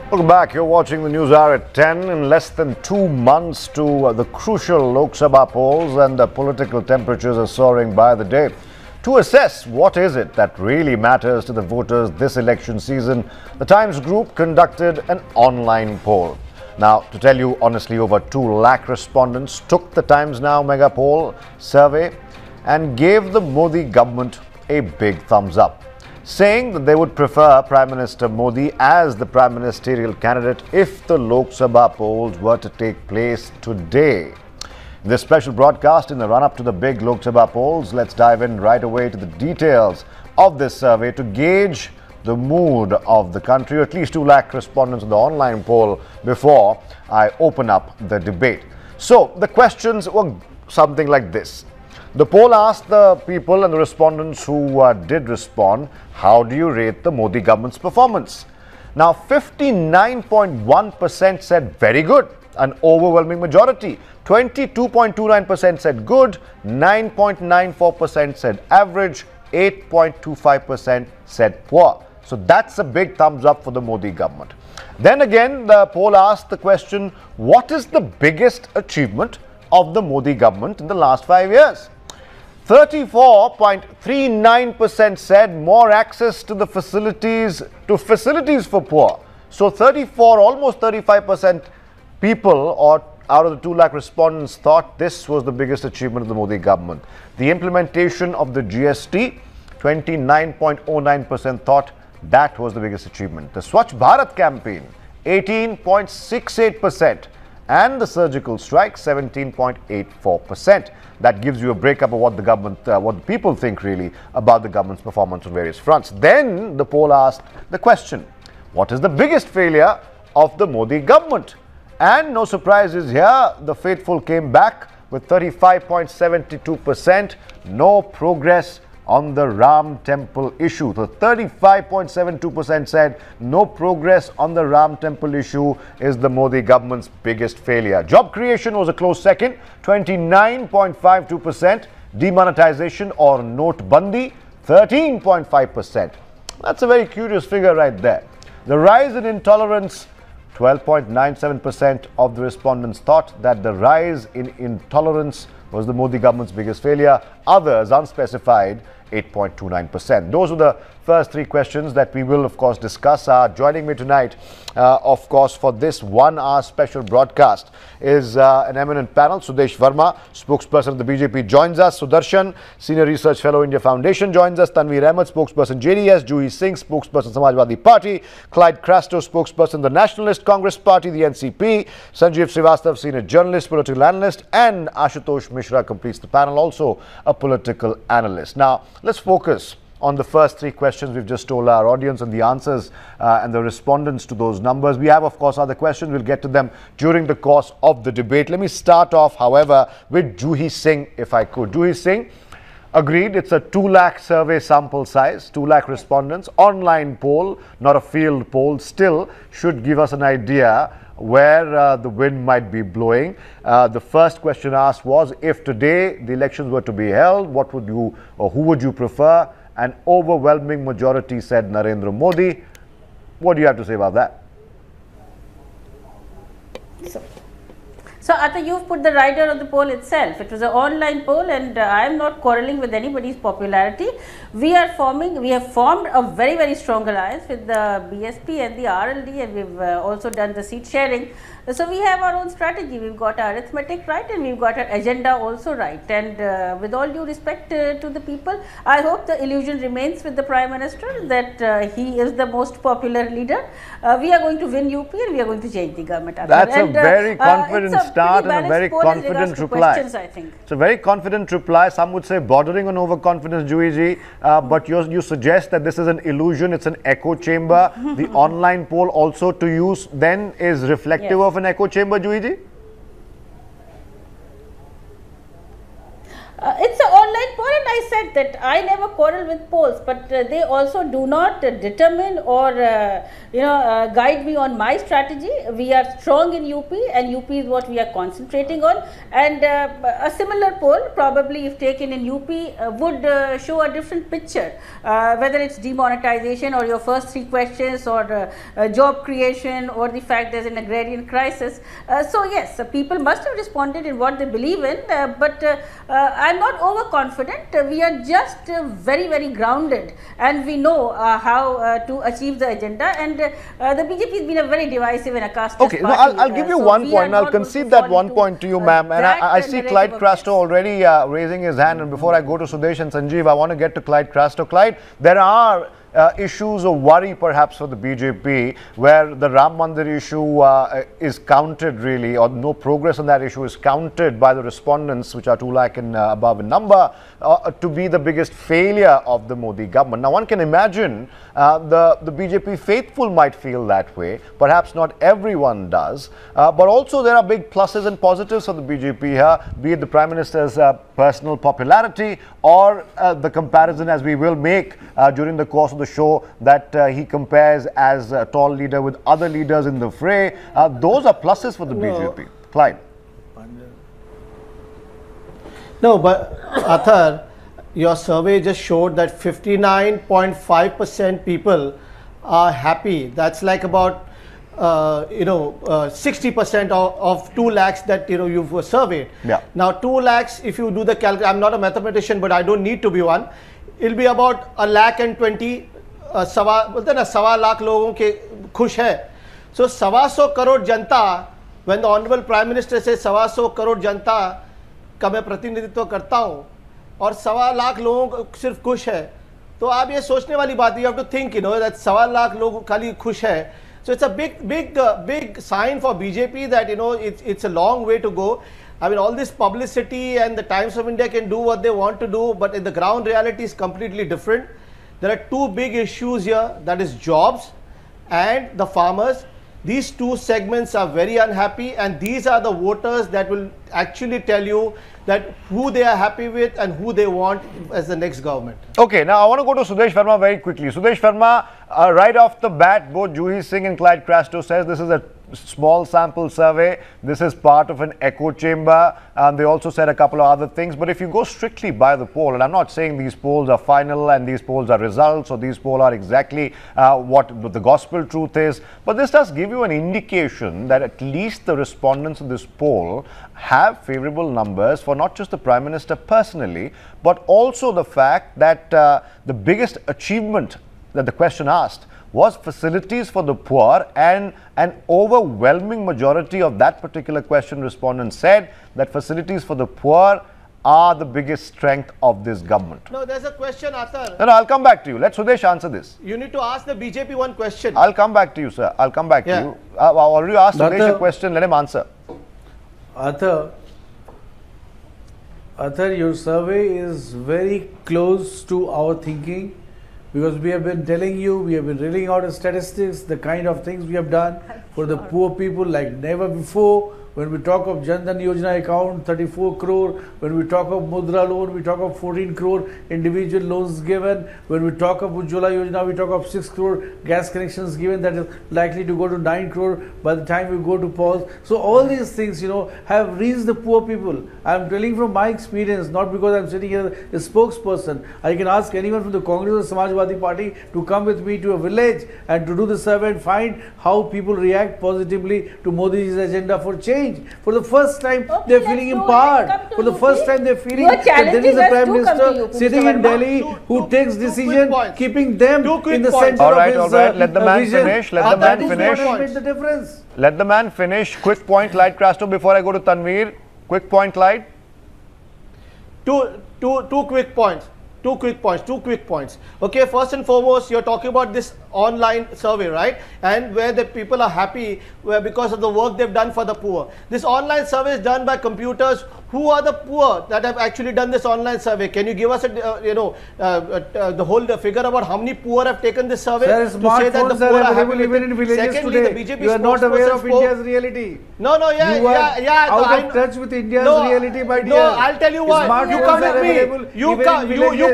Welcome back. You're watching the news hour at 10. In less than 2 months to the crucial Lok Sabha polls, and the political temperatures are soaring by the day. To assess what is it that really matters to the voters this election season, the Times Group conducted an online poll. Now, to tell you honestly, over 2 lakh respondents took the Times Now mega poll survey and gave the Modi government a big thumbs up, saying that they would prefer Prime Minister Modi as the prime ministerial candidate if the Lok Sabha polls were to take place today. In this special broadcast in the run-up to the big Lok Sabha polls, let's dive in right away to the details of this survey to gauge the mood of the country. At least 2 lakh respondents in the online poll before I open up the debate. So the questions were something like this. The poll asked the people and the respondents who did respond, how do you rate the Modi government's performance? Now, 59.1% said very good, an overwhelming majority. 22.29% said good, 9.94% said average, 8.25% said poor. So that's a big thumbs up for the Modi government. Then again, the poll asked the question, what is the biggest achievement of the Modi government in the last 5 years? 34.39% said more access to the facilities for poor. So 34, almost 35% people, or out of the 2 lakh respondents, thought this was the biggest achievement of the Modi government. The implementation of the GST, 29.09% thought that was the biggest achievement. The Swachh Bharat campaign, 18.68%. And the surgical strike, 17.84%. That gives you a breakup of what the government, what the people think really about the government's performance on various fronts. Then the poll asked the question, what is the biggest failure of the Modi government? And no surprises here, the faithful came back with 35.72%, no progress on the Ram Temple issue. The 35.72% said no progress on the Ram Temple issue is the Modi government's biggest failure. Job creation was a close second, 29.52%. Demonetization or Notebandi, 13.5%. That's a very curious figure right there. The rise in intolerance, 12.97% of the respondents thought that the rise in intolerance was the Modi government's biggest failure. Others, unspecified, 8.29%. Those were the first 3 questions that we will, of course, discuss. Joining me tonight, of course, for this 1-hour special broadcast is an eminent panel. Sudesh Verma, spokesperson of the BJP, joins us. Sudarshan, Senior Research Fellow, India Foundation, joins us. Tanveer Ahmed, spokesperson, JDS. Juhi Singh, spokesperson, Samajwadi Party. Clyde Crasto, spokesperson, the Nationalist Congress Party, the NCP. Sanjeev Srivastav, senior journalist, political analyst. And Ashutosh Mishra completes the panel, also a political analyst. Now, let's focus on the first 3 questions we've just told our audience and the answers and the respondents to those numbers. We have, of course, other questions. We'll get to them during the course of the debate. Let me start off, however, with Juhi Singh, if I could. Juhi Singh, agreed, it's a 2 lakh survey sample size, 2 lakh respondents, online poll, not a field poll, still should give us an idea where the wind might be blowing. The first question asked was, if today the elections were to be held, what would you or who would you prefer? An overwhelming majority said Narendra Modi. What do you have to say about that? So Ata, you've put the rider on the poll itself. It was an online poll, and I am not quarreling with anybody's popularity. We have formed a very, very strong alliance with the BSP and the RLD, and we've also done the seat sharing. So we have our own strategy. We've got our arithmetic right, and we've got our agenda also right. And with all due respect to the people, I hope the illusion remains with the Prime Minister that he is the most popular leader. We are going to win UP, and we are going to change the government. That's a very confident start and a very confident reply. I think. It's a very confident reply. Some would say bordering on overconfidence, Juhi, but you suggest that this is an illusion, it's an echo chamber. The online poll also to use then is reflective of an echo chamber, Juhi? It's an online poll, and I said that I never quarrel with polls, but they also do not determine or guide me on my strategy. We are strong in UP, and UP is what we are concentrating on. And a similar poll, probably if taken in UP, would show a different picture, whether it's demonetization or your first three questions, or job creation, or the fact there's an agrarian crisis. So yes, people must have responded in what they believe in, but I'm not overconfident. We are just very, very grounded, and we know how to achieve the agenda. And the BJP has been a very divisive and a caste party. Okay, no, I'll give you one point. I'll concede that one point to you, ma'am. And I see Clyde Crasto already raising his hand. And before I go to Sudesh and Sanjeev, I want to get to Clyde Crasto. Clyde, there are issues of worry perhaps for the BJP, where the Ram Mandir issue is counted really, or no progress on that issue is counted by the respondents, which are 2 lakh and above in number, to be the biggest failure of the Modi government. Now one can imagine the BJP faithful might feel that way, perhaps not everyone does, but also there are big pluses and positives for the BJP here, be it the Prime Minister's personal popularity, or the comparison, as we will make during the course of the show, that he compares as a tall leader with other leaders in the fray. Those are pluses for the BJP. Clyde. No, but Athar, your survey just showed that 59.5% people are happy. That's like about 60% of 2 lakhs that you've surveyed. Yeah. Now 2 lakhs, if you do the calculation, I'm not a mathematician, but I don't need to be one. It'll be about 1,20,000 बोलते ना 1.25 लाख लोगों के खुश है. So 125 crore Janata, when the Honorable Prime Minister says 125 crore जनता का मैं प्रतिनिधित्व करता हूँ और 1.25 लाख लोगों को सिर्फ खुश है, तो आप ये सोचने वाली बात है. You have to think, that 1.25 lakh लोग खाली खुश है. So it's a big sign for BJP that it's a long way to go. I mean, all this publicity and the Times of India can do what they want to do, but in the ground reality is completely different. There are 2 big issues here, that is jobs and the farmers. These 2 segments are very unhappy, and these are the voters that will actually tell you that who they are happy with and who they want as the next government. Okay, now I want to go to Sudesh Verma very quickly. Sudesh Verma, right off the bat, both Juhi Singh and Clyde Crasto says this is a small sample survey. This is part of an echo chamber. They also said a couple of other things. But if you go strictly by the poll, and I'm not saying these polls are final and these polls are results, or these polls are exactly what the gospel truth is, but this does give you an indication that at least the respondents of this poll have favorable numbers for not just the Prime Minister personally, but also the fact that the biggest achievement that the question asked was facilities for the poor, and an overwhelming majority of that particular question respondents said that facilities for the poor are the biggest strength of this government. No, there's a question, Athar. No, I'll come back to you. Let Sudesh answer this. You need to ask the BJP one question. I'll come back to you, sir. I'll come back to you. I've already asked Sudesh a question. Let him answer. Athar, your survey is very close to our thinking, because we have been telling you, we have been reading out the statistics, the kind of things we have done for the poor people like never before. When we talk of Jan Dhan Yojana account, 34 crore. When we talk of Mudra loan, we talk of 14 crore individual loans given. When we talk of Ujjwala Yojana, we talk of 6 crore gas connections given, that is likely to go to 9 crore by the time we go to pause. So all these things, have reached the poor people. I am telling from my experience, not because I am sitting here as a spokesperson. I can ask anyone from the Congress or Samajwadi Party to come with me to a village and to do the survey and find how people react positively to Modi's agenda for change. For the first time, they are feeling empowered. For the first time, they are feeling that there is a Prime Minister sitting in Delhi who takes decision, keeping them in the center of his all right. Let the man finish. Let the man finish. Made the difference. Let the man finish. Quick point, Clyde Crasto, before I go to Tanveer. Quick point, Clyde. Two quick points. Okay, first and foremost, you're talking about this online survey, right? And where the people are happy because of the work they've done for the poor. This online survey is done by computers. Who are the poor that have actually done this online survey? Can you give us the whole figure about how many poor have taken this survey? Sir, smartphones are available even in villages Secondly, today. the BJP You are not aware of spokesperson India's reality. No, You are out of touch with India's reality, my dear. No, I'll tell you what. You come with me. You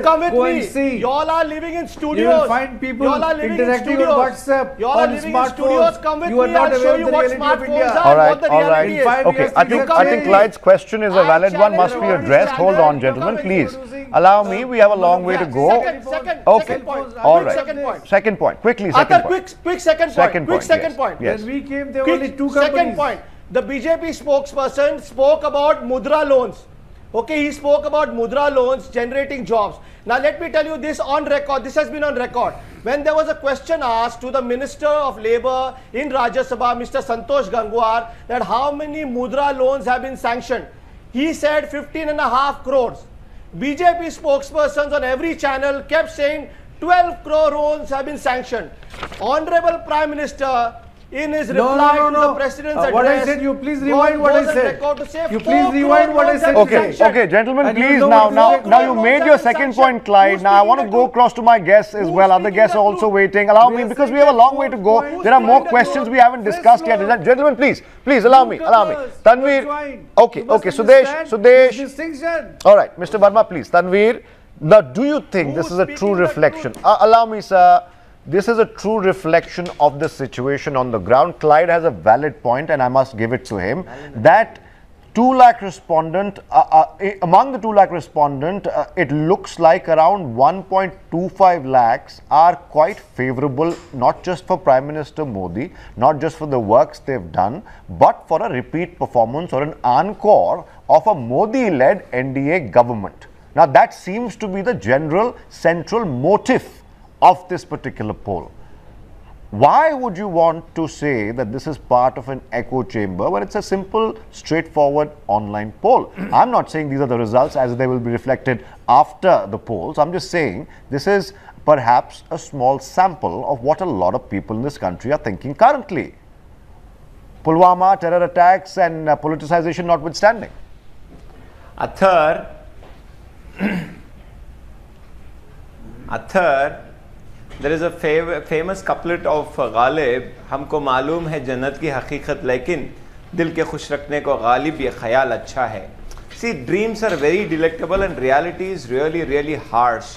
come with me. You all are living in studios. You will find people interacting on WhatsApp, you all are on living in studios. smartphones. Come with You are me. not I'll show aware you of the what reality of smartphones India. are and what the reality is. Okay, I think Clyde's question is a valid one, must be addressed. Hold on, gentlemen, please. Allow me, we have a long way to go. Second point. All right. Second point. Second point. Quickly, second point. Quick second point. Second Quick point, second yes. point. Yes. When we came, there were Quick only two second companies. point. The BJP spokesperson spoke about Mudra loans. Okay, he spoke about Mudra loans generating jobs. Now let me tell you this on record. This has been on record. When there was a question asked to the Minister of Labour in Rajya Sabha, Mr. Santosh Gangwar, that how many Mudra loans have been sanctioned, he said 15.5 crores. BJP spokespersons on every channel kept saying 12 crore loans have been sanctioned. Honorable Prime Minister, in his reply to the President's address, what I said, you please rewind what I said. You please rewind what I said. Okay, gentlemen, please now you made your second point, Clyde. Now I want to go across to my guests as well. Other guests are also waiting. Allow me, because we have a long way to go. There are more questions we haven't discussed yet. Gentlemen, please allow me. Tanveer. Okay, Sudesh. All right, Mr. Verma, please. Tanveer. Now, do you think this is a true reflection? Allow me, sir. This is a true reflection of the situation on the ground. Clyde has a valid point, and I must give it to him, that 2 lakh respondent, among the 2 lakh respondent, it looks like around 1.25 lakhs are quite favorable, not just for Prime Minister Modi, not just for the works they've done, but for a repeat performance or an encore of a Modi-led NDA government. Now, that seems to be the general central motive of this particular poll. Why would you want to say that this is part of an echo chamber when it's a simple, straightforward online poll? I'm not saying these are the results as they will be reflected after the polls. I'm just saying this is perhaps a small sample of what a lot of people in this country are thinking currently. Pulwama, terror attacks and politicization notwithstanding. Athar, there is a famous couplet of Ghalib, हमको मालूम है जन्नत की हकीकत लेकिन दिल के खुश रखने को गालिब ये ख्याल अच्छा है. See, dreams are very delectable and reality is really harsh.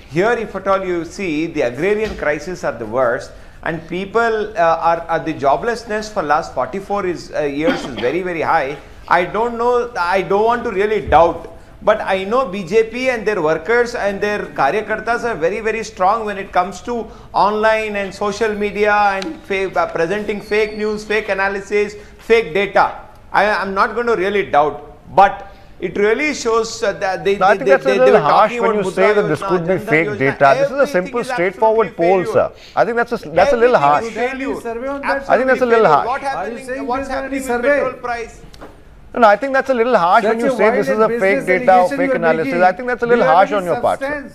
Here, if at all you see, the agrarian crisis are the worst, and people are the joblessness for last 44 years is very high. I don't know, I don't want to really doubt. But I know BJP and their workers and their karyakartas are very strong when it comes to online and social media and presenting fake news, fake analysis, fake data. I am not going to really doubt. But it really shows that I think that's a little harsh when you say that this could be fake data. This is a simple, straightforward poll, sir. I think that's a little harsh. I think that's a little harsh. What happening? What's happening with petrol price? No, I think that's a little harsh when you say this is a fake data or fake analysis. I think that's a little harsh on your part, sir.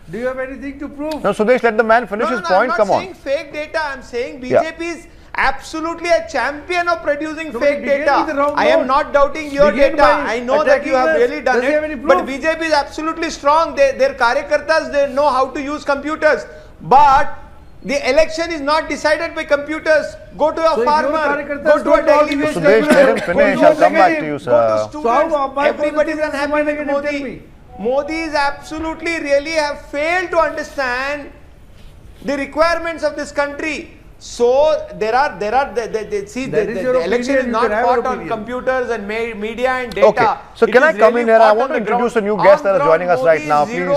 Do you have anything to prove? No, Sudesh, let the man finish his point. Come on. I'm not saying fake data. I'm saying BJP is absolutely a champion of producing fake data. I am not doubting your data. I know that you have really done it. But BJP is absolutely strong. Their karyakartas, they know how to use computers. But the election is not decided by computers. Go to a farmer, go to a daily waste. Sudesh, let him finish. I'll come back to you, sir. Go to students. Everybody is unhappy with Modi. Modi is absolutely really have failed to understand the requirements of this country. So there are the election is not fought on computers and media and data. Okay, so can I come in here? I want to introduce a new guest that is joining us right now, please.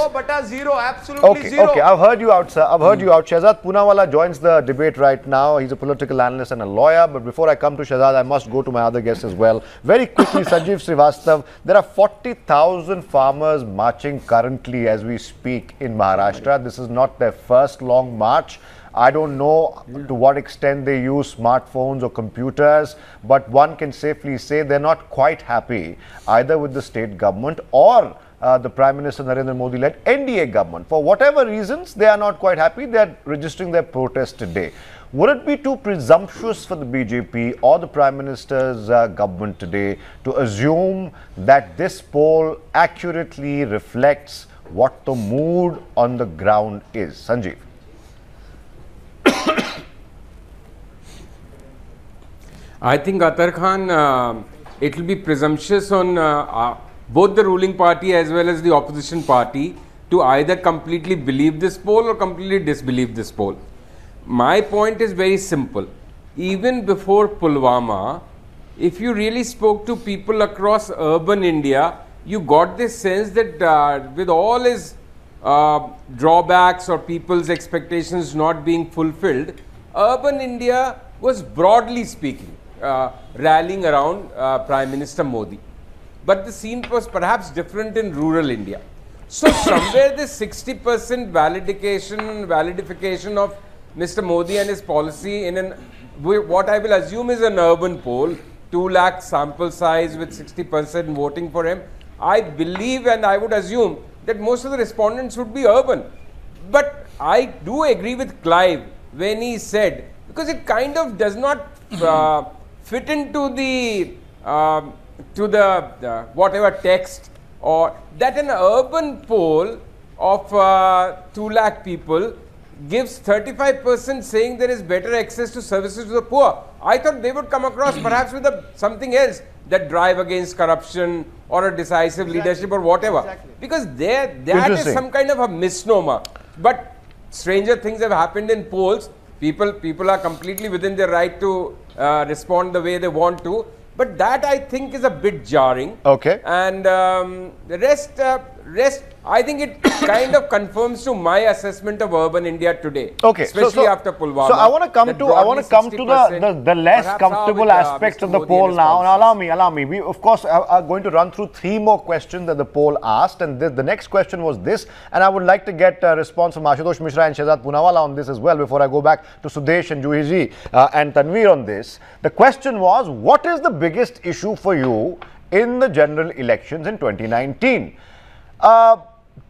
Zero, absolutely zero. Okay, I've heard you out, sir. I've heard you out. Shehzad Poonawala joins the debate right now. He's a political analyst and a lawyer. But before I come to Shehzad, I must go to my other guests as well. Very quickly, Sanjeev Srivastav, there are 40,000 farmers marching currently as we speak in Maharashtra. This is not their first long march. I don't know to what extent they use smartphones or computers, but one can safely say they're not quite happy either with the state government or the Prime Minister Narendra Modi led NDA government. For whatever reasons, they are not quite happy. They are registering their protest today. Would it be too presumptuous for the BJP or the Prime Minister's government today to assume that this poll accurately reflects what the mood on the ground is? Sanjeev. I think, Atar Khan, it will be presumptuous on both the ruling party as well as the opposition party to either completely believe this poll or completely disbelieve this poll. My point is very simple. Even before Pulwama, if you really spoke to people across urban India, you got this sense that with all his drawbacks or people's expectations not being fulfilled, urban India was broadly speaking rallying around Prime Minister Modi. But the scene was perhaps different in rural India. So somewhere this 60% validification of Mr. Modi and his policy in what I will assume is an urban poll, 2 lakh sample size with 60% voting for him. I believe and I would assume that most of the respondents would be urban. But I do agree with Clive when he said, because it kind of does not fit into the whatever text, or that an urban poll of 2 lakh people gives 35% saying there is better access to services to the poor. I thought they would come across perhaps with something else, that drive against corruption or a decisive leadership or whatever. Because that is some kind of a misnomer. But stranger things have happened in polls. People are completely within their right to respond the way they want to. But that I think is a bit jarring. Okay. And the rest, I think it kind of confirms to my assessment of urban India today. Okay. Especially after Pulwama. So I want to come to the less comfortable aspects of the poll now. Now allow me. We of course are going to run through 3 more questions that the poll asked, and the next question was this, and I would like to get a response from Ashutosh Mishra and Shehzad Poonawalla on this as well before I go back to Sudesh and Juhiji and Tanveer on this. The question was, what is the biggest issue for you in the general elections in 2019?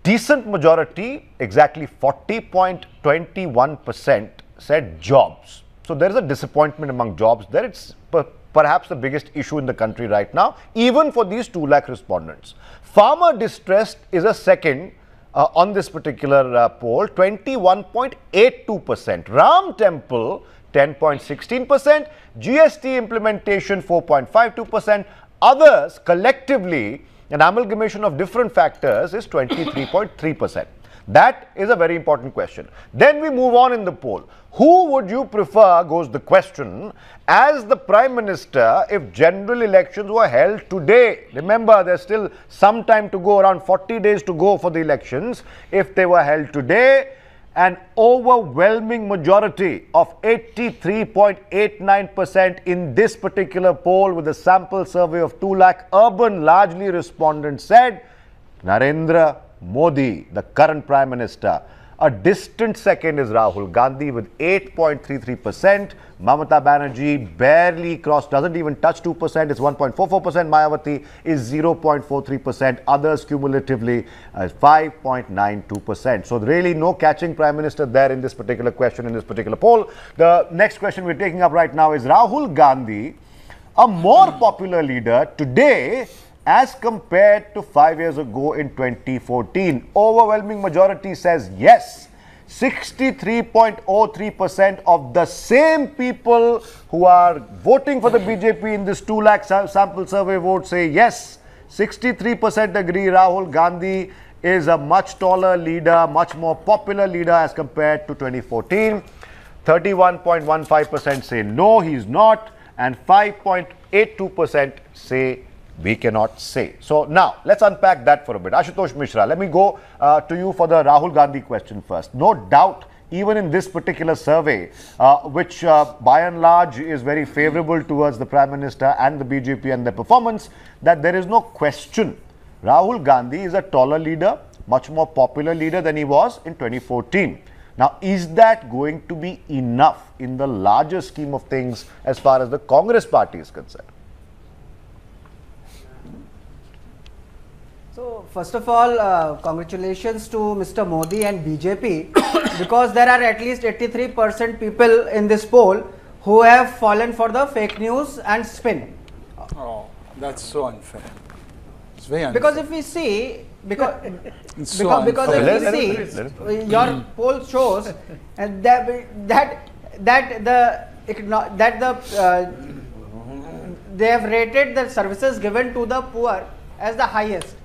Decent majority, exactly 40.21% said jobs. So there is a disappointment among jobs there. It's perhaps the biggest issue in the country right now, even for these 2 lakh respondents. Farmer distress is a second on this particular poll, 21.82%. Ram Temple, 10.16%. GST implementation, 4.52%. Others, collectively, an amalgamation of different factors, is 23.3%. That is a very important question. Then we move on in the poll. Who would you prefer, goes the question, as the Prime Minister if general elections were held today? Remember, there's still some time to go, around 40 days to go for the elections. If they were held today, an overwhelming majority of 83.89% in this particular poll, with a sample survey of 2 lakh urban largely respondents, said Narendra Modi, the current Prime Minister. A distant second is Rahul Gandhi with 8.33%. Mamata Banerjee barely crossed, doesn't even touch 2%. It's 1.44%. Mayawati is 0.43%. Others cumulatively 5.92%. So really no catching Prime Minister there in this particular question, in this particular poll. The next question we're taking up right now is Rahul Gandhi a more popular leader today as compared to 5 years ago in 2014? Overwhelming majority says yes. 63.03% of the same people who are voting for the BJP in this 2 lakh sample survey vote say yes. 63% agree Rahul Gandhi is a much taller leader, much more popular leader as compared to 2014. 31.15% say no, he's not, and 5.82% say we cannot say. So now let's unpack that for a bit. Ashutosh Mishra, let me go to you for the Rahul Gandhi question first. No doubt, even in this particular survey, which by and large is very favorable towards the Prime Minister and the BJP and their performance, that there is no question Rahul Gandhi is a taller leader, much more popular leader than he was in 2014. Now, is that going to be enough in the larger scheme of things as far as the Congress party is concerned? So first of all, congratulations to Mr. Modi and BJP because there are at least 83% people in this poll who have fallen for the fake news and spin. Oh, that's so unfair. It's very unfair. Because if we see, because so because unfair. if we see, your poll shows that they have rated the services given to the poor as the highest.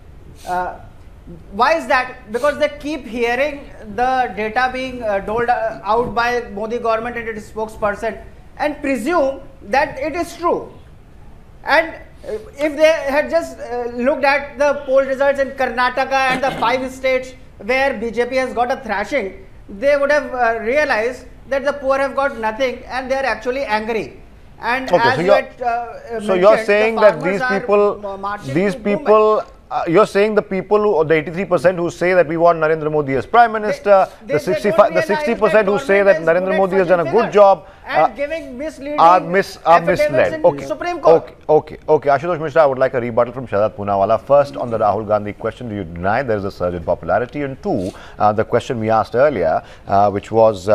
Why is that? Because they keep hearing the data being doled out by Modi government and its spokesperson and presume that it is true. And if they had just looked at the poll results in Karnataka and the 5 states where BJP has got a thrashing, they would have realized that the poor have got nothing and they are actually angry. And okay, so you're saying that these people, you're saying the people who, the 83% who say that we want Narendra Modi as Prime Minister, the 60% who say that Narendra Modi has done a good job, and giving misleading are misled. Okay. Supreme Court. Okay. Ashutosh Mishra, I would like a rebuttal from Shahzad Poonawala. First, on the Rahul Gandhi question, do you deny there is a surge in popularity? And two, the question we asked earlier, which was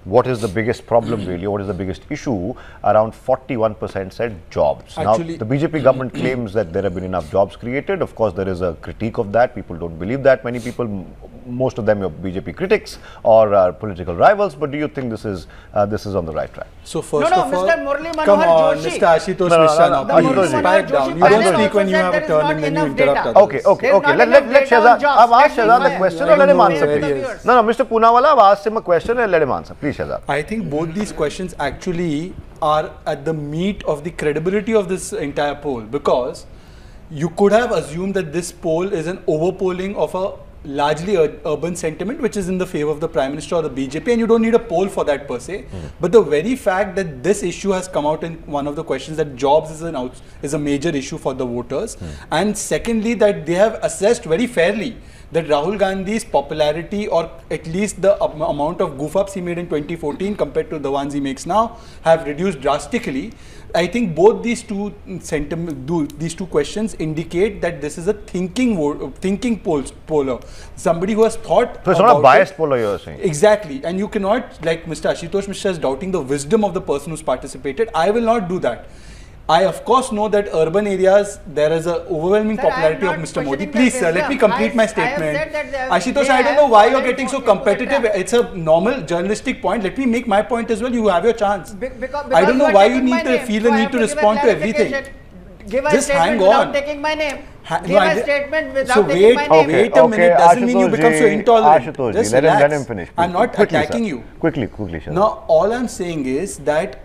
what is the biggest problem really, what is the biggest issue? Around 41% said jobs. Actually, now, the BJP government claims that there have been enough jobs created. Of course, there is a critique of that. People don't believe that. Many people, most of them are BJP critics or political rivals. But do you think this is on the right track? So first of all, Mr. Murli Manohar come on, Joshi. Mr. Ashutosh Mishra, please pipe down. You don't speak when you have a turn and then you interrupt others. Okay. Let Shahzad. I've asked Shahzad the question and let him answer, please. No, Mr. Poonawala, I've asked him a question and let him answer. Please, Shahzad. I think both these questions actually are at the meat of the credibility of this entire poll, because you could have assumed that this poll is an overpolling of a largely urban sentiment which is in the favor of the Prime Minister or the BJP, and you don't need a poll for that per se. But the very fact that this issue has come out in one of the questions, that jobs is a major issue for the voters, and secondly that they have assessed very fairly that Rahul Gandhi's popularity, or at least the amount of goof-ups he made in 2014 compared to the ones he makes now, have reduced drastically. I think both these two questions indicate that this is a thinking poller, somebody who has thought. So it's not a biased poller, you're saying. Exactly, and you cannot, like Mr. Ashutosh Mishra is doubting the wisdom of the person who's participated. I will not do that. I of course know that urban areas there is an overwhelming popularity of Mr. Modi. Please sir, let me complete my statement. Ashutosh, I don't know why you're getting so competitive. It's a normal journalistic point. Let me make my point as well. You have your chance. I don't know why you need to feel the need to respond to everything. Just hang on. Without taking my name. Give a statement without taking my name. Wait a minute. Doesn't mean you become so intolerant. Just relax. Let him finish. I'm not attacking you. Quickly, Shahzad. Now, all I'm saying is that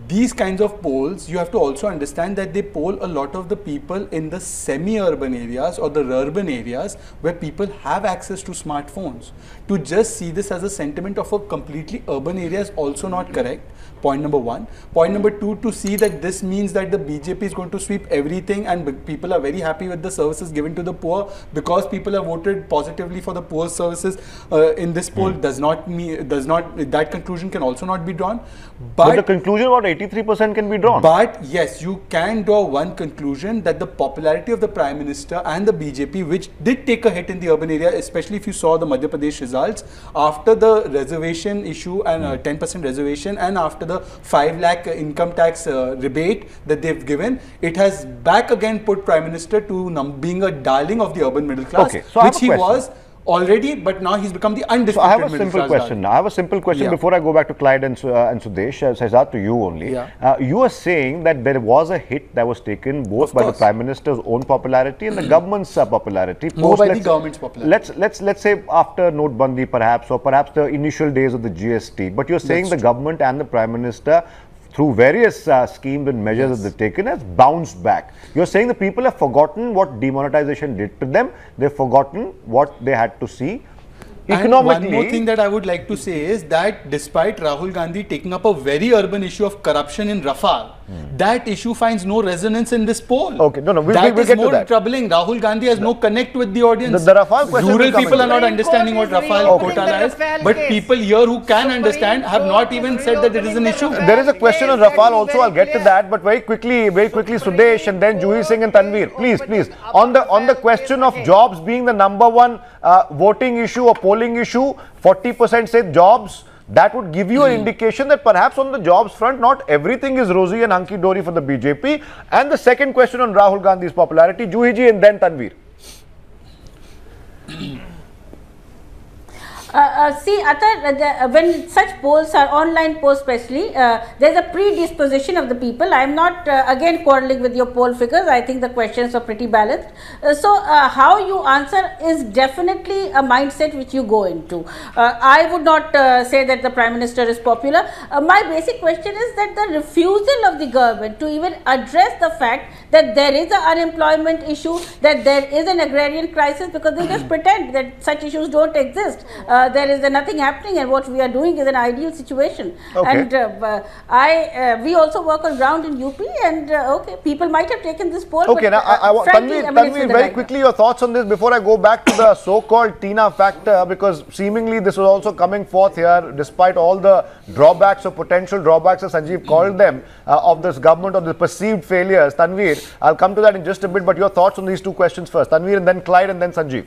these kinds of polls, you have to also understand that they poll a lot of the people in the semi-urban areas or the urban areas where people have access to smartphones. To just see this as a sentiment of a completely urban area is also not correct. Point number one. Point number two, to see that this means that the BJP is going to sweep everything and people are very happy with the services given to the poor because people have voted positively for the poor services in this poll does not that conclusion can also not be drawn. But the conclusion about 83% can be drawn. But yes, you can draw one conclusion that the popularity of the Prime Minister and the BJP, which did take a hit in the urban area, especially if you saw the Madhya Pradesh results, after the reservation issue and 10% reservation and after the 5 lakh income tax rebate that they've given, it has back again put Prime Minister to being a darling of the urban middle class, which he was already, but now he's become the undisputed I have a simple question now. I have a simple question before I go back to Clyde and Sudesh. Shahzad, to you only. You are saying that there was a hit that was taken both by the Prime Minister's own popularity and the government's popularity. No, by the government's popularity. Let's say after Note Bandi perhaps, or perhaps the initial days of the GST. But you're saying the government and the Prime Minister, through various schemes and measures that they've taken, has bounced back. You're saying the people have forgotten what demonetization did to them. They've forgotten what they had to see economically. And one more thing that I would like to say is that despite Rahul Gandhi taking up a very urban issue of corruption in Rafale, That issue finds no resonance in this poll. Okay, no, we'll That is get to more that. troubling. Rahul Gandhi has no connect with the audience. The Rafale question will Rural come people in. are not Supreme understanding Court what is Rafale reopening the Ghotala is, Rafale but case. people here who can Supreme understand have Court not is even said that it is an reopening issue. the Rafale There is a question on case. Rafale That is also. I'll very get to clear. that, but very quickly, Sudesh and then Juhi Singh and Tanveer. Please. On the question of jobs being the number one voting issue or polling issue, 40% say jobs. That would give you an indication that perhaps on the jobs front, not everything is rosy and hunky-dory for the BJP. And the second question on Rahul Gandhi's popularity, Juhi ji and then Tanveer. See, Atar, when such polls are online polls especially, there is a predisposition of the people. I am not again quarreling with your poll figures. I think the questions are pretty balanced. So how you answer is definitely a mindset which you go into. I would not say that the Prime Minister is popular. My basic question is that the refusal of the government to even address the fact that there is an unemployment issue, that there is an agrarian crisis, because they just pretend that such issues don't exist. There is nothing happening, and what we are doing is an ideal situation. Okay. And we also work on ground in UP, and okay, people might have taken this poll. Okay, but, now I want frankly, I mean, it's Tanveer, with the very right quickly your thoughts on this before I go back to the so-called Tina factor, because seemingly this was also coming forth here despite all the drawbacks or potential drawbacks, as Sanjeev called them, of this government or the perceived failures. Tanveer, I'll come to that in just a bit, but your thoughts on these two questions first. Tanveer and then Clyde and then Sanjeev.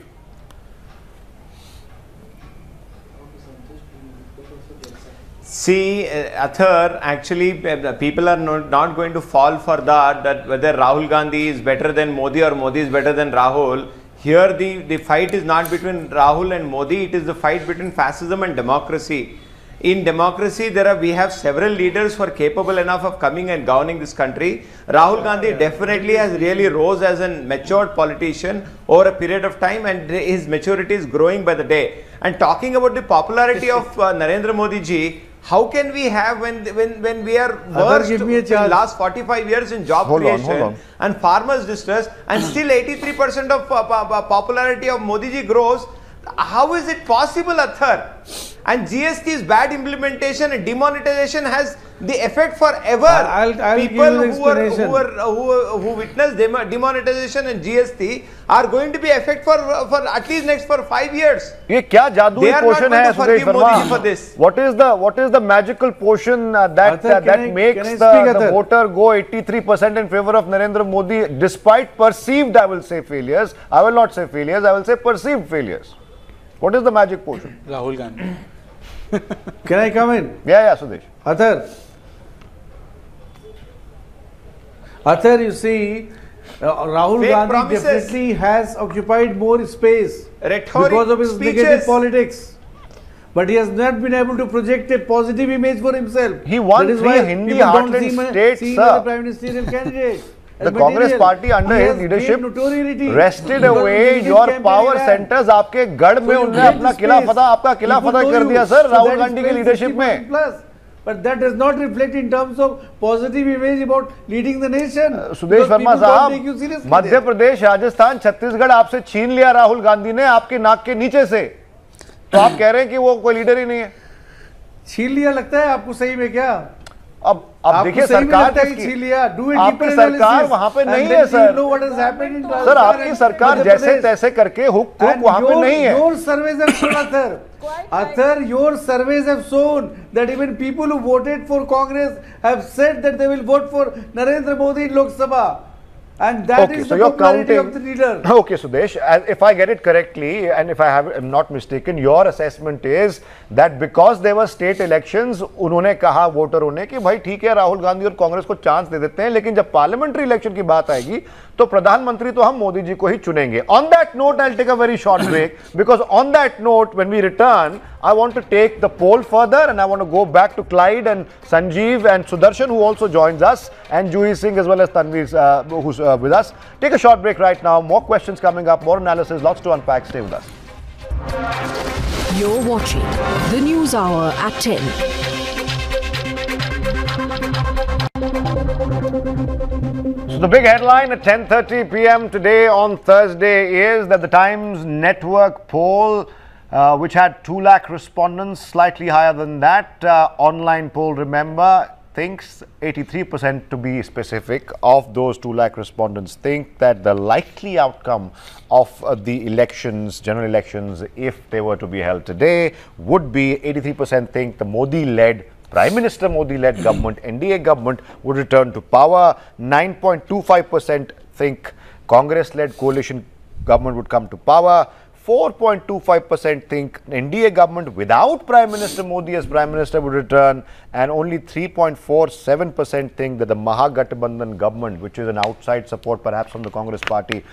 See, Athar, actually, people are not going to fall for that whether Rahul Gandhi is better than Modi or Modi is better than Rahul. Here, the fight is not between Rahul and Modi, it is the fight between fascism and democracy. In democracy, we have several leaders who are capable enough of coming and governing this country. Rahul Gandhi definitely has really rose as a matured politician over a period of time, and his maturity is growing by the day. And talking about the popularity of Narendra Modi ji, how can we have when we are worst in the last 45 years in job creation and farmers distress, and still 83% of popularity of Modi ji grows? How is it possible, Athar? And GST's bad implementation and demonetization has the effect forever. I'll People give you the who witness demonetization and GST are going to be effect for at least next for 5 years. ये क्या जादुई पोषण है Sudesh Verma? What is the magical portion that makes the voter go 83% in favor of Narendra Modi despite perceived, I will say, failures? I will not say failures, I will say perceived failures. What is the magic portion? Rahul Gandhi. Can I come in? Yeah, Sudesh. Athar, you see, Rahul Gandhi promises. definitely has occupied more space Rhetoric, because of his speeches. negative politics. But he has not been able to project a positive image for himself. He won that is 3 why Hindi people don't heartland see states, him sir. as a prime ministerial candidate. The Congress party under his leadership wrested away your power centers. आपके गढ़ में उन्होंने अपना किला फतह, आपका किला फतह कर दिया सर राहुल गांधी के लीडरशिप में. But that does not reflect in terms of positive image about leading the nation. Sudesh Verma साहब, मध्य प्रदेश, राजस्थान, छत्तीसगढ़ आपसे छीन लिया राहुल गांधी ने आपके नाक के नीचे से. तो आप कह रहे हैं कि वो कोई लीडर ही नहीं है. छीन लिया लगता है आपको सही में क्या? अब देखिए सरकार आपकी सरकार वहां पे नहीं है सर. सर आपकी सरकार जैसे तैसे करके हुक वहां पे नहीं है. Your surveys have shown, Athar, your surveys have shown that even people who voted for Congress have said that they will vote for Narendra Modi in Lok Sabha. And that is the popularity of the leader. Okay, Sudesh, if I get it correctly, and if am not mistaken, your assessment is that because there were state elections, उन्होंने कहा वोटरों ने कि भाई ठीक है राहुल गांधी और कांग्रेस को चांस दे देते हैं, लेकिन जब पार्लियामेंट्री इलेक्शन की बात आएगी तो प्रधानमंत्री तो हम मोदी जी को ही चुनेंगे. On that note, I'll take a very short break because on that note, when we return, I want to take the poll further and I want to go back to Clyde and Sanjeev and Sudarshan, who also joins us, and Juhi Singh as well as Tanveer, who's with us. Take a short break right now. More questions coming up, more analysis, lots to unpack. Stay with us. You're watching the News Hour at 10. So the big headline at 10:30 p.m. today on Thursday is that the Times Network poll, which had 2 lakh respondents, slightly higher than that online poll, remember, thinks, 83% to be specific, of those 2 lakh respondents think that the likely outcome of the elections, general elections, if they were to be held today, would be 83% think the Modi-led, Prime Minister Modi-led government, NDA government, would return to power. 9.25% think Congress-led coalition government would come to power. 4.25% think NDA government without Prime Minister Modi as Prime Minister would return, and only 3.47% think that the Mahagathbandhan government, which is an outside support perhaps from the Congress party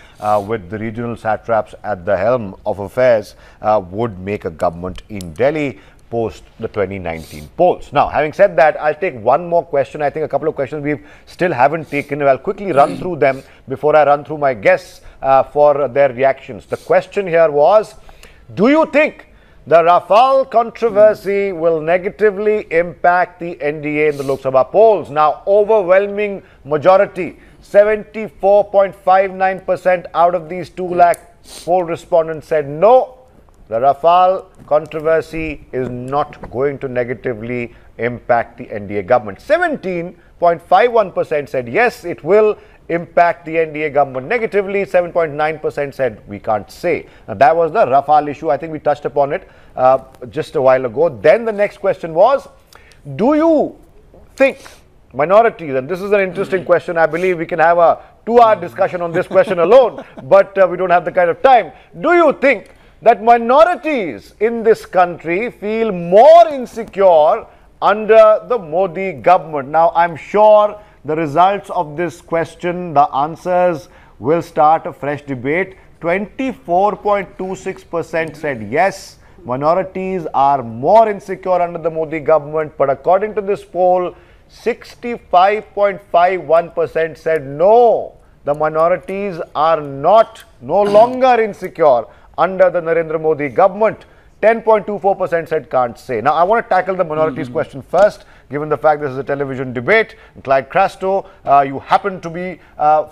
with the regional satraps at the helm of affairs, would make a government in Delhi post the 2019 polls. Now, having said that, I'll take one more question. I think a couple of questions we still haven't taken. I'll quickly run through them before I run through my guests for their reactions. The question here was, do you think the Rafale controversy will negatively impact the NDA in the Lok Sabha polls? Now, overwhelming majority, 74.59% out of these 2 lakh poll respondents said no. The Rafale controversy is not going to negatively impact the NDA government. 17.51% said yes, it will impact the NDA government negatively. 7.9% said we can't say. Now, that was the Rafale issue. I think we touched upon it just a while ago. Then the next question was, do you think minorities, and this is an interesting question, I believe we can have a 2-hour discussion on this question alone, but we don't have the kind of time. Do you think that minorities in this country feel more insecure under the Modi government? Now, I'm sure the results of this question, the answers will start a fresh debate. 24.26% said yes, minorities are more insecure under the Modi government, but according to this poll, 65.51% said no, the minorities are no longer insecure under the Narendra Modi government. 10.24% said can't say. Now, I want to tackle the minorities question first, given the fact this is a television debate. Clyde Crasto, you happen to be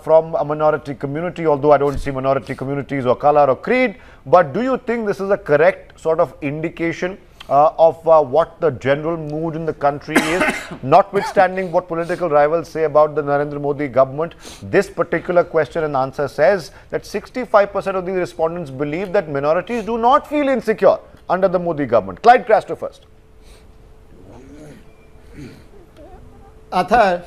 from a minority community, although I don't see minority communities or color or creed. But do you think this is a correct sort of indication of what the general mood in the country is, notwithstanding what political rivals say about the Narendra Modi government? This particular question and answer says that 65% of these respondents believe that minorities do not feel insecure under the Modi government. Clyde Crasto first. Athar,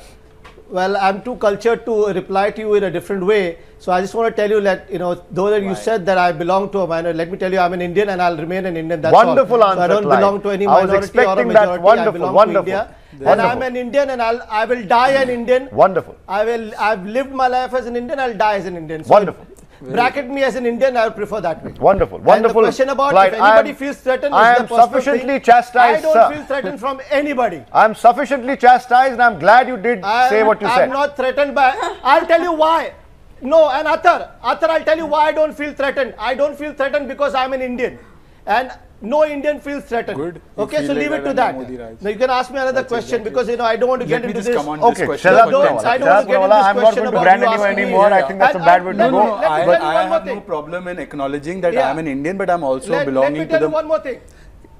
well, I'm too cultured to reply to you in a different way. So I just want to tell you that, though that you said that I belong to a minority, let me tell you I'm an Indian and I'll remain an Indian. That's wonderful all. answer, So I don't Clyde. belong to any I was minority or a expecting majority. that. Wonderful, I belong wonderful. to India. And Wonderful. I'm an Indian and I will die an Indian. Wonderful. I've lived my life as an Indian, I'll die as an Indian. So Wonderful. Bracket me as an Indian, I would prefer that way. Wonderful, And wonderful. the question about Clyde, if anybody feels threatened, I is am the personal sufficiently thing. chastised, I don't sir. feel threatened from anybody. I am sufficiently chastised, and I'm glad you did say what you said. I'm not threatened by. I'll tell you why. No, and Athar, I'll tell you why I don't feel threatened. I don't feel threatened because I'm an Indian, and no Indian feels threatened. Good. Okay, so leave it to that. Now you can ask me another question because I don't want to get into this. Okay, question. I don't want to get into this I'm not question going to about brand you anyone asking me. anymore. I think that's a bad way to No, go. no, let me tell you I one more have no thing. problem in acknowledging that Yeah. I am an Indian, but I'm also Let belonging me to tell the. you one more thing.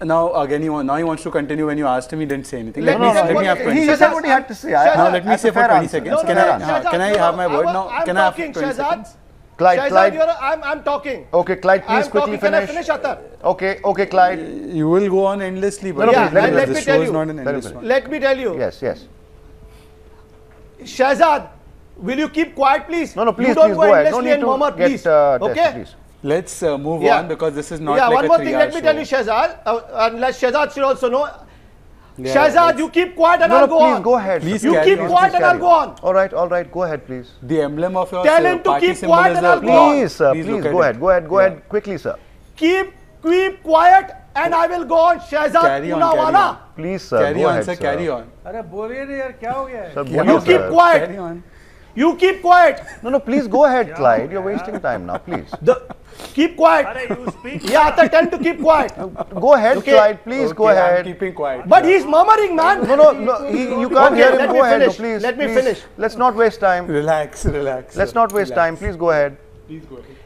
Now again, he wants to continue. When you asked him, he didn't say anything. Let me Let tell me you have what- 20 He seconds. said what he had to say. Now let me That's say a for fair 20 answer. seconds. No, Can no, I Shahzad, can I no, have my word I'm now? Can I talking, have 20 Shahzad. seconds? Clyde, Shahzad, I'm talking. Okay, Clyde, please I'm quickly talking. Can I finish. finish, Athar? Okay, Clyde. You will go on endlessly, but No, Yeah, please, let and me- let me this tell show is you. not an Let me endless finish. one. Let me tell you. Yes. Shahzad, will you keep quiet, please? No, please, you don't please go go ahead. No endlessly need and to murmur, get please. tested, Okay? please. Let's move Yeah. on because this is not Yeah, like one a more thing. 3-hour Let me tell you, show. Shahzad, unless Shahzad should also know. Yeah, Shahzad, let's- you keep quiet and No, I'll go please on. go ahead. Please You carry keep on. quiet and I'll go on. All right, go ahead, please. The emblem of your Tell him to party keep symbol quiet is and a I'll go on. Please, sir, Please please look at go it. ahead, go ahead, quickly, sir. Keep quiet and I will go on. Shahzad Carry on, Poonawala. Please, sir, Carry go on, ahead, sir. Carry on. अरे बोलिए ना यार क्या हो गया है? Sir, Yeah, boलिए, You keep sir. quiet. Carry on. You keep quiet. No, please go ahead, Clyde. You're wasting time now, please. Keep quiet. Yeah, Athar, tell him to keep quiet. Go ahead, Okay. Clyde. Please go Okay, I'm ahead. keeping quiet. But he's murmuring, man. No. You can't Okay, hear him. let me Go ahead, no, finish. please. Let me please. finish. Let's not waste time. Relax. Let's not waste time. Please go ahead.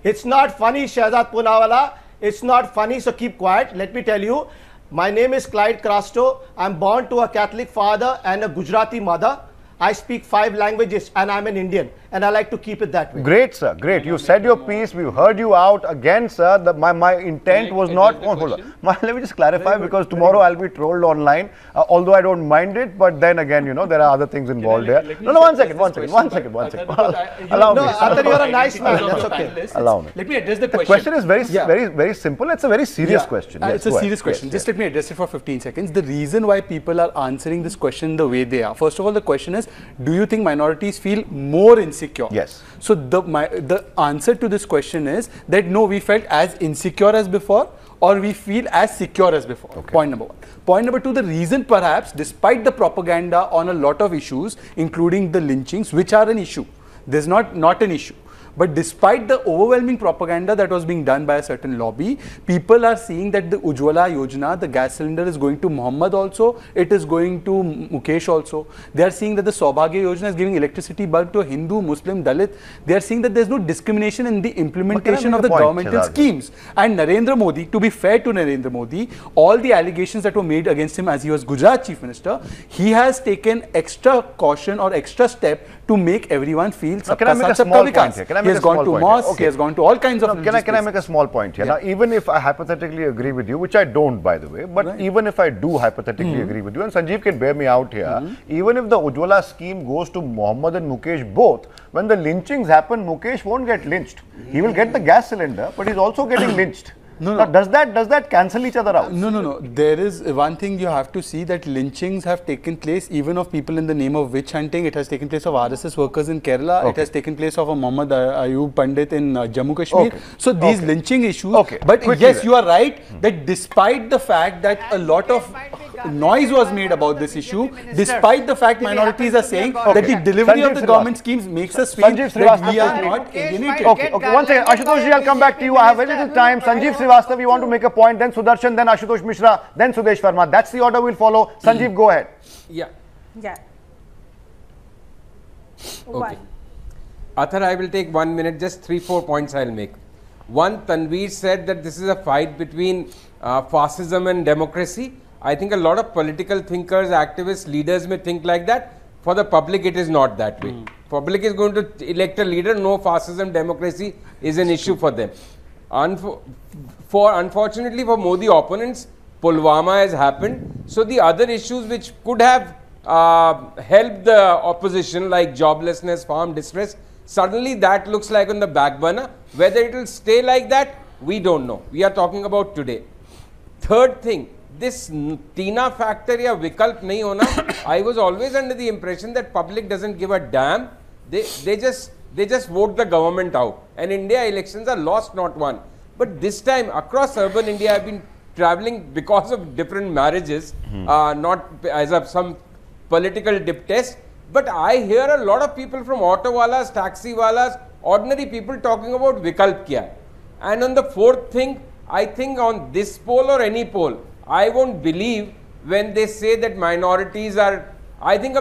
It's not funny, Shahzad Poonawala. It's not funny, so keep quiet. Let me tell you, My name is Clyde Crasto. I'm born to a Catholic father and a Gujarati mother. I speak 5 languages and I'm an Indian, and I like to keep it that way. Great, sir. Great. You said your piece. We heard you out. Again, sir, my intent was not... Hold on. Let me just clarify, because tomorrow I'll be trolled online, although I don't mind it. But then again, you know, there are other things involved there. No, one second. Allow me. No, Atar, you're a nice man. That's okay. Allow me. Let me address the The question. question is very simple. It's a very serious question. Yes, It's a go serious ahead. question. Yes, Just yes. let me address it for 15 seconds. The reason why people are answering this question the way they are. First of all, the question is, do you think minorities feel more insecure? Yes. So the answer to this question is that no, we felt as insecure as before, or we feel as secure as before. Okay. Point number 1. Point number 2, the reason perhaps, despite the propaganda on a lot of issues, including the lynchings, which are an issue, there's not an issue. But despite the overwhelming propaganda that was being done by a certain lobby, people are seeing that the Ujjwala Yojana, the gas cylinder, is going to Muhammad also, it is going to Mukesh also. They are seeing that the Saubhagya Yojana is giving electricity bulb to a Hindu, Muslim, Dalit. They are seeing that there is no discrimination in the implementation of the governmental schemes. And Narendra Modi, to be fair to Narendra Modi, all the allegations that were made against him as he was Gujarat Chief Minister, he has taken extra caution or extra step to make everyone feel Can I make a small point here? he has gone to mosques, he has gone to all kinds of... Can I make a small point here? Yeah. Now, even if I hypothetically agree with you, which I don't, by the way, but even if I do hypothetically agree with you, and Sanjeev can bear me out here, even if the Ujjwala scheme goes to Mohammed and Mukesh both, when the lynchings happen, Mukesh won't get lynched. He will get the gas cylinder, but he's also getting lynched. Now, does that cancel each other out? No. There is one thing you have to see, that lynchings have taken place even of people in the name of witch hunting. It has taken place of RSS workers in Kerala. Okay. It has taken place of a Muhammad Ayub Pandit in Jammu Kashmir. Okay. So these lynching issues. Okay. But Quickly yes, then. you are right that despite the fact that a lot of noise was made about this issue, despite the fact minorities are saying that the delivery of the government schemes makes us feel Sanjeev that we Srivastava. are not alienated. Okay, one second. Ashutosh ji, I'll come back to you. I have very little time. Sanjeev Srivastava, you want to make a point, then Sudarshan, then Ashutosh Mishra, then Sudesh Verma. That's the order we'll follow. Sanjeev, go ahead. Yeah. Yeah. Okay. Athar, I will take 1 minute, just 3-4 points I'll make. One, Tanveer said that this is a fight between fascism and democracy. I think a lot of political thinkers, activists, leaders may think like that. For the public, it is not that way. Public is going to elect a leader. No fascism, democracy is an issue for them. Unfortunately for Modi opponents, Pulwama has happened. So the other issues which could have helped the opposition, like joblessness, farm distress, suddenly that looks like on the back burner. Whether it will stay like that, we don't know. We are talking about today. Third thing, this Tina factor ya Vikalp nahi hona, I was always under the impression that public doesn't give a damn. They just vote the government out. And India elections are lost, not won. But this time, across urban India, I've been traveling because of different marriages, not as of some political dip test. But I hear a lot of people from auto walas, taxi walas, ordinary people talking about Vikalp kya. And on the fourth thing, I think on this poll or any poll, I won't believe when they say that minorities are, I think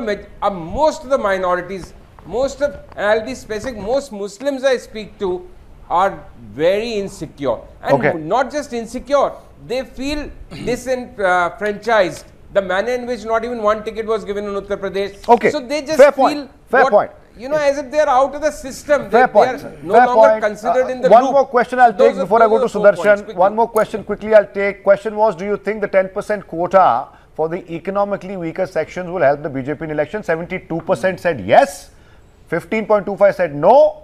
most of the minorities, and I'll be specific, most Muslims I speak to are very insecure. And not just insecure, they feel disenfranchised. The manner in which not even one ticket was given in Uttar Pradesh. Okay. So they just Fair feel point. You know, as if they are out of the system. Fair They point. are no longer considered in the One loop. more question I'll take before I go to Those are 4 points, Sudarshan. One more question quickly I'll take. Question was, do you think the 10% quota for the economically weaker sections will help the BJP in election? 72% said yes. 15.25 said no.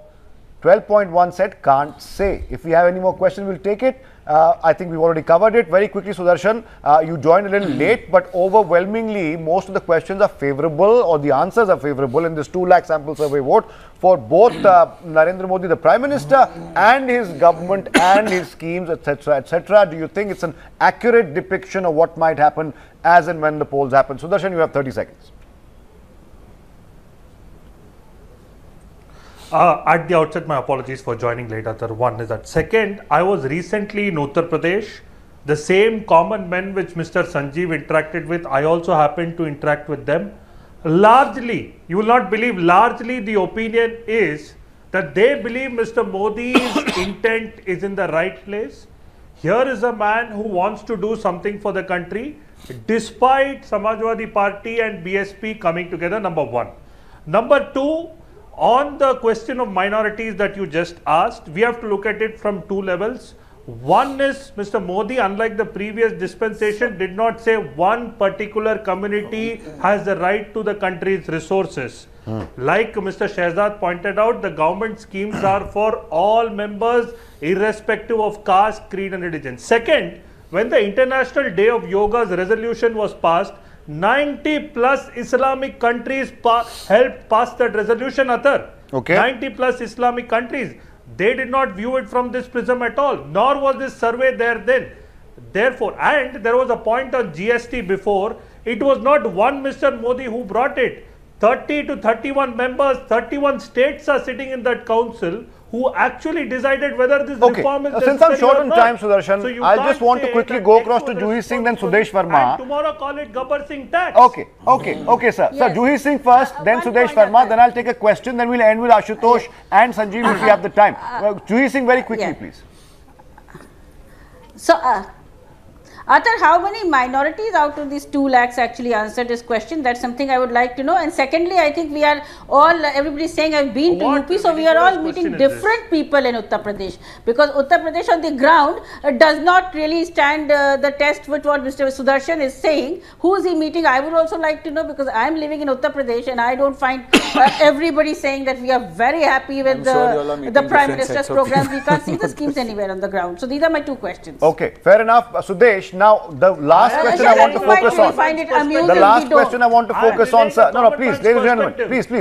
12.1 said can't say. If we have any more questions, we'll take it. I think we've already covered it. Very quickly, Sudarshan, you joined a little late, but overwhelmingly, most of the questions are favorable, or the answers are favorable in this 2 lakh sample survey vote for both Narendra Modi, the Prime Minister, and his government and his schemes, etc., etc. Do you think it's an accurate depiction of what might happen as and when the polls happen? Sudarshan, you have 30 seconds. At the outset, my apologies for joining late. One is that. Second, I was recently in Uttar Pradesh. The same common men which Mr. Sanjeev interacted with, I also happened to interact with them. Largely, you will not believe, largely the opinion is that they believe Mr. Modi's intent is in the right place. Here is a man who wants to do something for the country, despite Samajwadi Party and BSP coming together, number one. Number two, on the question of minorities that you just asked, we have to look at it from two levels. One is Mr. Modi, unlike the previous dispensation, did not say one particular community has the right to the country's resources. Like Mr. Shehzad pointed out, the government schemes are for all members, irrespective of caste, creed and religion. Second, when the International Day of Yoga's resolution was passed, 90 plus Islamic countries helped pass that resolution, Athar. Okay. 90 plus Islamic countries. They did not view it from this prism at all, nor was this survey there then. Therefore, and there was a point on GST before, it was not one Mr. Modi who brought it. 30 to 31 members, 31 states are sitting in that council who actually decided whether this reform is Since I'm short on time, So Sudarshan, you I can't just want to say quickly that go X across to was Juhi Singh, then Sudesh responsible Verma. and tomorrow call it Gabbar Singh tax. Okay, sir. Yes. Sir, Juhi Singh first, then One Sudesh point, Verma, Athar. then I'll take a question, then we'll end with Ashutosh and Sanjeev if we have the time. Juhi Singh, very quickly, yeah. please. So, Athar, how many minorities out of these 2 lakhs actually answered this question? That's something I would like to know. And secondly, I think we are all, everybody is saying I've been to What UP, so we are all ridiculous meeting question is different people in Uttar Pradesh. Because Uttar Pradesh on the ground does not really stand the test with what Mr. Sudarshan is saying. Who is he meeting? I would also like to know, because I am living in Uttar Pradesh and I don't find everybody saying that we are very happy with the Prime Minister's program. We can't see the schemes anywhere on the ground. So these are my 2 questions. Okay, fair enough. Sudesh, now the last question I want to focus on. Find it amusing, The last we don't. question I want to focus on, sir. No, please, ladies and gentlemen,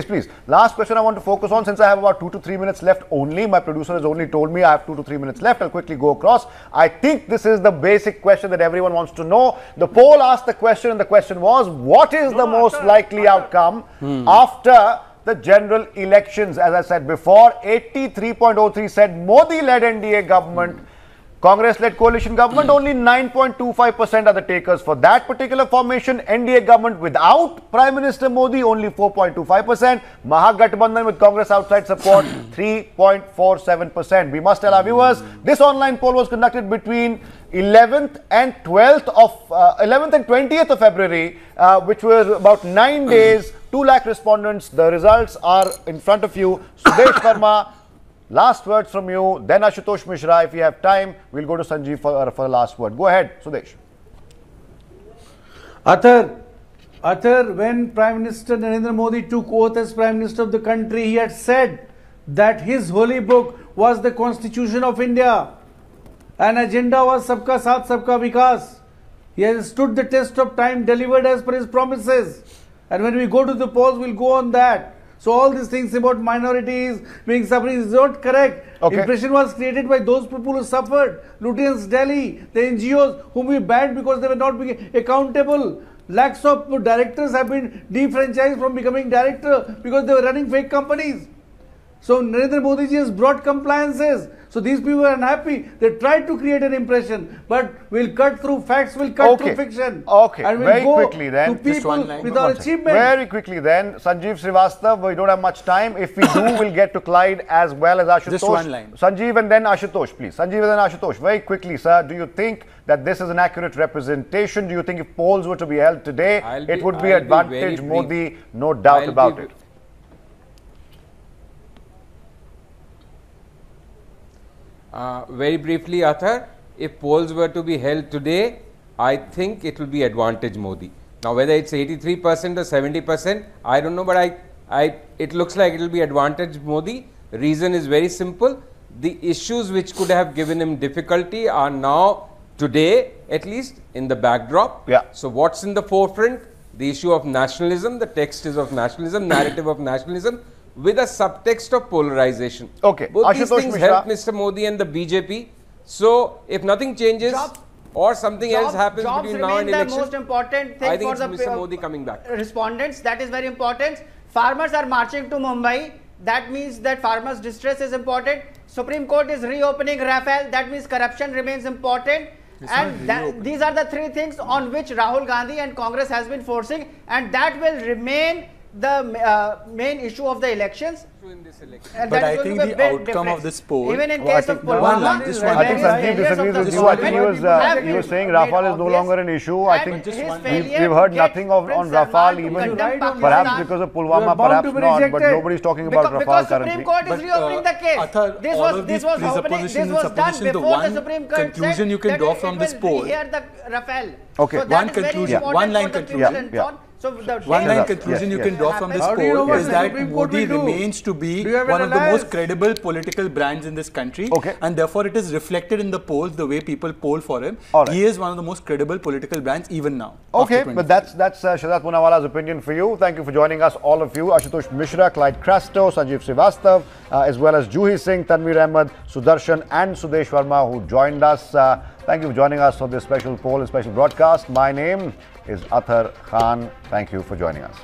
please. Last question I want to focus on, since I have about 2 to 3 minutes left only. My producer has only told me I have 2 to 3 minutes left. I'll quickly go across. I think this is the basic question that everyone wants to know. The poll asked the question, and the question was, what is the most likely outcome after the general elections? As I said before, 83.03 said Modi-led NDA government. Congress-led coalition government, only 9.25% are the takers for that particular formation. NDA government without Prime Minister Modi, only 4.25%. Mahagathbandhan with Congress outside support, 3.47%. We must tell our viewers, this online poll was conducted between 11th and 20th of February, which was about 9 days, 2 lakh respondents. The results are in front of you. Sudesh Verma, last words from you, then Ashutosh Mishra. If you have time, we'll go to Sanjeev for the last word. Go ahead, Sudesh. Athar, when Prime Minister Narendra Modi took oath as Prime Minister of the country, he had said that his holy book was the Constitution of India. An agenda was Sabka Saath, Sabka Vikas. He has stood the test of time, delivered as per his promises. And when we go to the polls, we'll go on that. So all these things about minorities being suffering is not correct. Okay. Impression was created by those people who suffered. Lutyens Delhi, the NGOs whom we banned because they were not being accountable. Lakhs of directors have been defranchised from becoming director because they were running fake companies. So Narendra Modi ji has brought compliances. So these people are unhappy. They tried to create an impression, but we'll cut through facts, we'll cut through fiction. Okay, and we'll very go quickly then. to people with our achievement. Very quickly then, Sanjeev Srivastava, we don't have much time. If we do, we'll get to Clyde as well as Ashutosh. Just one line. Sanjeev and then Ashutosh, please. Sanjeev and then Ashutosh. Very quickly, sir, do you think that this is an accurate representation? Do you think if polls were to be held today, it would be advantage Modi? No doubt about it. Very briefly, Athar, if polls were to be held today, I think it will be advantage Modi. Now, whether it's 83% or 70%, I don't know, but it looks like it will be advantage Modi. Reason is very simple. The issues which could have given him difficulty are now, today, at least, in the backdrop. Yeah. So, what's in the forefront? The issue of nationalism, the text is of nationalism, narrative of nationalism, with a subtext of polarization. Okay. Both these Ashutosh things Mishra. help Mr. Modi and the BJP. So, if nothing changes or something else happens between now and election, the most important thing I think for it's the Mr. Modi coming back. Respondents, that is very important. Farmers are marching to Mumbai. That means that farmers' distress is important. Supreme Court is reopening Rafale. That means corruption remains important. And these are the 3 things on which Rahul Gandhi and Congress has been forcing, and that will remain the main issue of the elections. And But that I is going think to be a the big outcome difference. of this poll. Even in Well, I case of think one Pulwama, line, just one I think line. Sanjeev disagrees with you. I think he was saying Rafale is no longer an issue. I think we've heard nothing on Rafale even, perhaps because of Pulwama, perhaps not, but nobody's talking about Rafale because currently. Supreme Court is reopening the case. Athar, This all was of this these was happening. presuppositions This and was done suppositions, the before the one Supreme Court conclusion said you can that draw it from will this poll. Here the Rafale. Okay. So that One is very conclusion, important one line for the conclusion. people and Yeah. so on. So the One line Yes, conclusion you yes. can draw from this How do you know poll what is the that Supreme Court Modi will do? remains to be Do you have one an of the most alliance? credible political brands in this country. Okay. And therefore it is reflected in the polls, the way people poll for him. All right. He is one of the most credible political brands even now. Okay, after but that's Shahzad Poonawala's opinion for you. Thank you for joining us, all of you. Ashutosh Mishra, Clyde Crasto, Sanjeev Srivastav, as well as Juhi Singh, Tanveer Ahmed, Sudarshan and Sudesh Verma who joined us. Thank you for joining us for this special poll and special broadcast. My name is Athar Khan. Thank you for joining us.